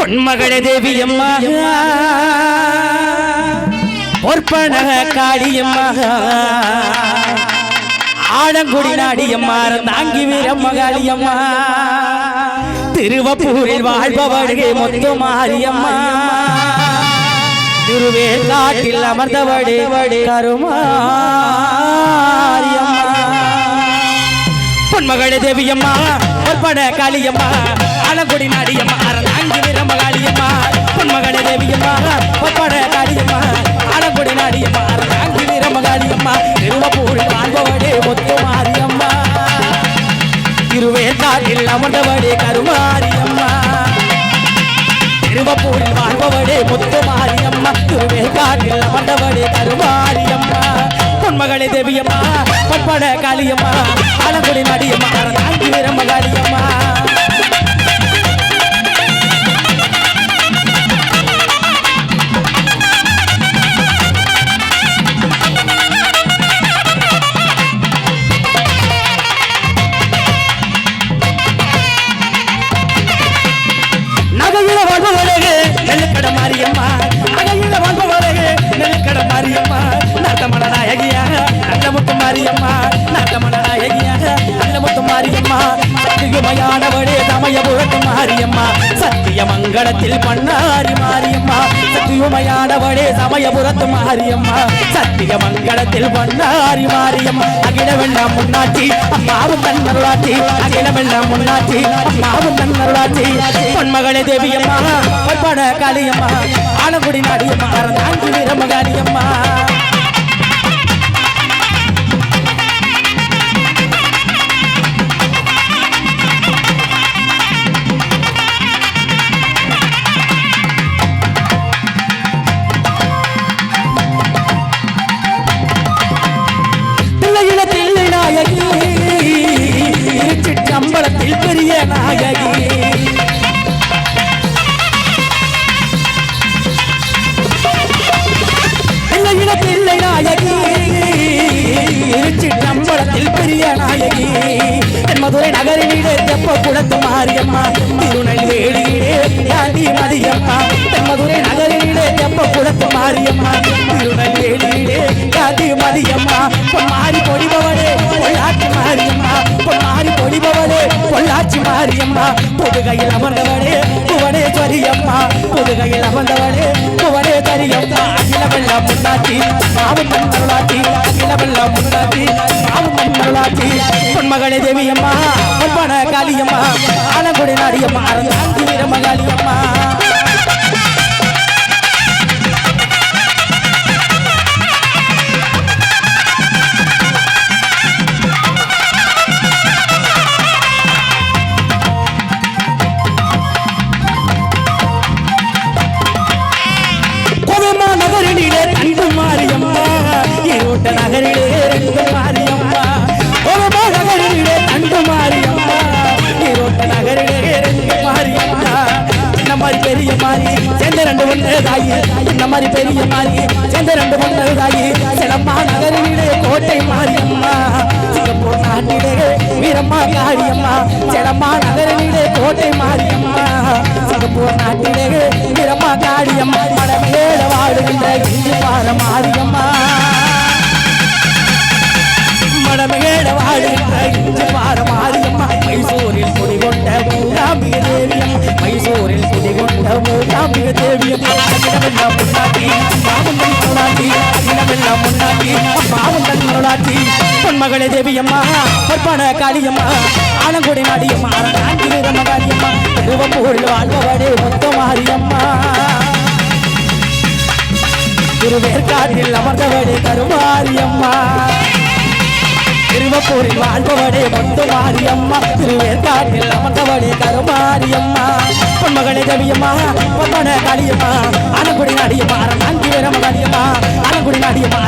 பொன்மகள தேவியம்மா பொற்பனக காளியம்மா ஆடங்குடி நாடியம்மா தாங்கி வீரம்மகாளியம்மா திருவப்பூரில் வாழ்பவழகே முத்து மாரியம்மா திருவேற்காட்டில் அமர்ந்தவடே கருமாரியம்மா பொன்மகள தேவியம்மா பொற்பன காளியம்மா ஆலங்குடி நாடியம்மா தாங்கி வீரம்மகாளியம்மா பொன்மகள தேவியம்மா பொற்பன காளியம்மா ஆலங்குடி நாடியம்மா தாங்கி வீரம்மகாளியம்மா திருவப்பூரில் வாழ்பவடே முத்து மாரியம்மா திருவேற்காட்டில் அமர்ந்தவடே கருமாரியம்மா திருவப்பூரில் வாழ்பவடே முத்து மாரியம்மா திருவேற்காட்டில் அமர்ந்தவடே கருமாரியம்மா பொன்மகள தேவியம்மா பொற்பன காளியம்மா ஆலங்குடி நாடியம்மா தாங்கி வீரம்மகாளியம்மா மாரியம்மா அகையில வாழ்பவரே நெல்கட மாரியம்மா நாட்டமல நாயகியாக நல்ல முத்து மாரியம்மா நாட்டமல நாயகியாக நல்ல முத்து மாரியம்மா சத்தியமயானவளே சமயபுரத்து மாரியம்மா சத்தியமங்கலத்தில் பண்ணாரி மாரியம்மா சத்தியமயானவளே சமயபுரத்து மாரியம்மா சத்தியமங்கலத்தில் பண்ணாரி மாரியம்மா அகில வெள்ளம் முன்னாச்சி அம்மாவும் தன்னருளாச்சி அகில வெள்ளம் முன்னாச்சி அம்மாவும் தன்னருளாச்சி பொன்மகளே தேவியம்மா பொற்பன காளியம்மா ஆலங்குடி நாடியம்மா தாங்கி வீரம்மகாளியம்மா தில்லை நாயகி சிற்றம்பலத்தில் பெரிய நாயகி பிள்ளை நாயகி சிற்றம்பலத்தில் பெரிய நாயகி என் மதுரை நகரிலே தெப்ப குளத்து மாரியம்மா திருநெல்வேலியிலே காந்தி மதியம்மா என் மதுரை நகரிலே தெப்ப குளத்து மாரியம்மா திருநெல்வேலியிலே காந்தி மதியம்மா பொன்மாரி பொடிபவளே பொள்ளாச்சி மாரியம்மா பொன்மாரி பொடிபவளே பொள்ளாச்சி மாரியம்மா புதுகையில் அமர்ந்தவளே புவனேஸ்வரியம்மா புதுகையில் அமர்ந்தவளே புவனேஸ்வரியம்மா அகில வெள்ளம் முன்னாச்சி மாவும் மன்னருளாச்சி அகில வெள்ளம் முன்னாச்சி மாவும் மன்னருளாச்சி பொன்மகளே தேவியம்மா பொற்பன காளியம்மா ஆலங்குடி நாடியம்மா தாங்கி வீரம்மகாளியம்மா நகரிலே ரெண்டு மாரியம்மா ஓமா நகரிலே தண்டு மாரியம்மா ஈரோட்ட நகரிலே ரெண்டு மாரியம்மா இந்த மாதிரி பெரிய மாறி சேர்ந்த ரெண்டு ஒன்று தாயி இந்த மாதிரி பெரிய மாறி சேர்ந்த ரெண்டு ஒன்று தாயி சிலம்மா நகரிலே கோட்டை மாரியம்மா சிங்கப்பூர் நாட்டிலே வீரம்மா காளியம்மா சிலம்மா நகரிலே கோட்டை மாரியம்மா சிங்கப்பூர் நாட்டிலே வீரம்மா காளியம்மா மடமேட வாடுகின்ற இஞ்சி பார மாரியம்மா மடமேட வாழுகின்ற இஞ்சி பார மாரியம்மா மைசூரில் குடிகொண்ட மூகாம்பிக தேவியம் மைசூரில் குடிகொண்ட மூகாம்பிக தேவியம் அகிலமெல்லாம் முன்னாடி மாவும் தன்னருளாச்சி அகிலமெல்லாம் முன்னாடி மாவும் தன்னருளாச்சி பொன்மகளே தேவியம்மா பொற்பன காளியம்மா ஆலங்குடி நாடியம்மா தாங்கி வீரம்மகாளியம்மா திருவப்பூரில் வாழ்பவடே முத்து மாரியம்மா திருவேற்காட்டில் அமர்ந்தவடே கருமாரியம்மா திருவப்பூரில் வாழ்பவடே முத்து மாரியம்மா திருவேற்காட்டில் அமர்ந்தவடே கருமாரியம்மா பொன்மகளே தேவியம்மா பொற்பன காளியம்மா ஆலங்குடி நாடியம்மா தாங்கி வீரம்மகாளியம்மா ஆலங்குடி நாடியம்மா